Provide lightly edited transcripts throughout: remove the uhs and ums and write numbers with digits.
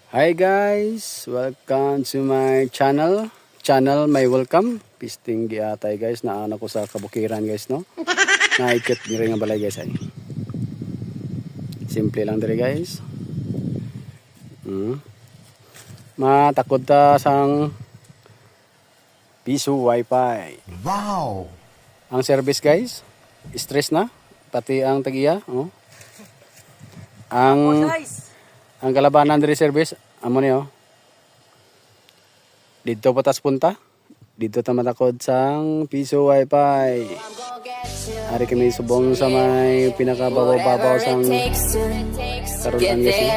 Hi guys, welcome to my channel. May welcome. Pisting giatay guys, naana ko sa kabukiran guys no. Naikot diri nga balay guys ay. Simple lang diri guys. Matakod ta sang piso wifi. Wow! Ang service guys, stress na pati ang tagiya, oh. Ang kalabanan diri service, amo niyo. Dito patas punta. Dito ta matakod sang piso wifi. Ari kami subong sa may pinakababaw-babaw sang karulan guys.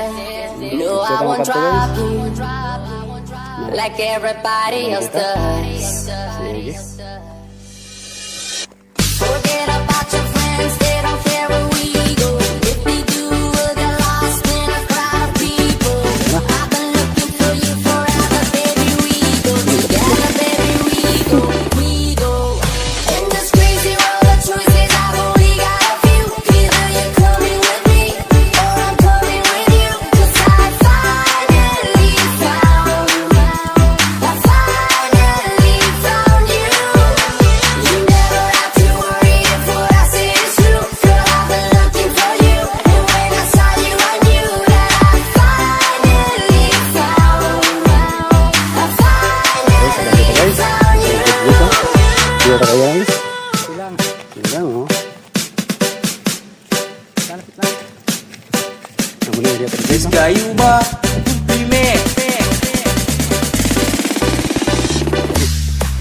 No, I won't drop you like everybody else does. Forget about your friends, they don't care where we go. If we do, we'll get lost in a crowd of people. I've been looking for you forever, baby, we go together, baby, we go. In this crazy world of choices, I've only got a few. Either you're coming with me, or I'm coming with you. 'Cause I finally found you. You never have to worry if what I say is true. Girl, I've been looking for you, and when I saw you, I knew that I finally found you. Dito kayo guys. Silang. Silang oh. Kalapit lang. Ang muli dito guys. Kayo ba? Remix!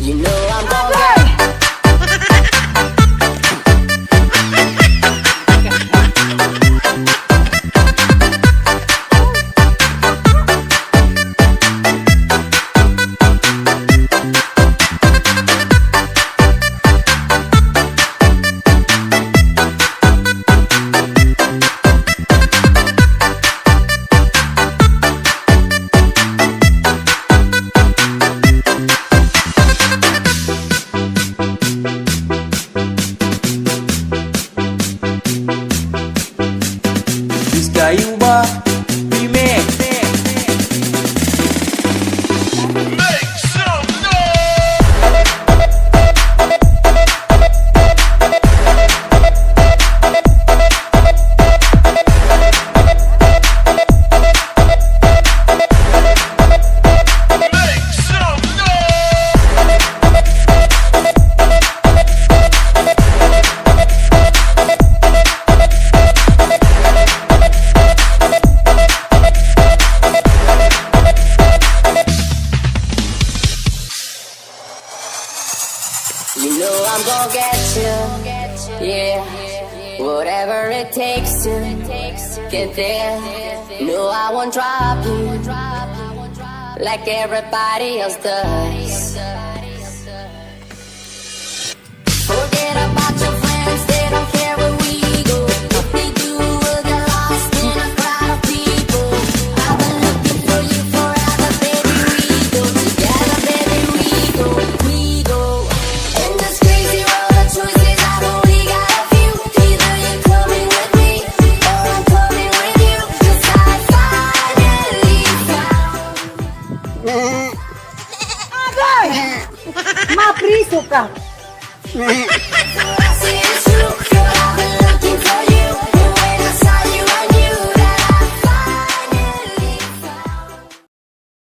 You know I'm gonna get Kayo ba? Remix! You know I'm gonna get you, yeah. Whatever it takes to get there. No, I won't drop you like everybody else does. Forget about your friends, they don't care where we go. If they do, we'll get lost in a crowd of people. I've been looking for you forever, baby, we go together, baby, we go. In this crazy world of choices, I've only got a few. Either you're coming with me, or I'm coming with you. 'Cause I finally found. Agay! Mapriso ka!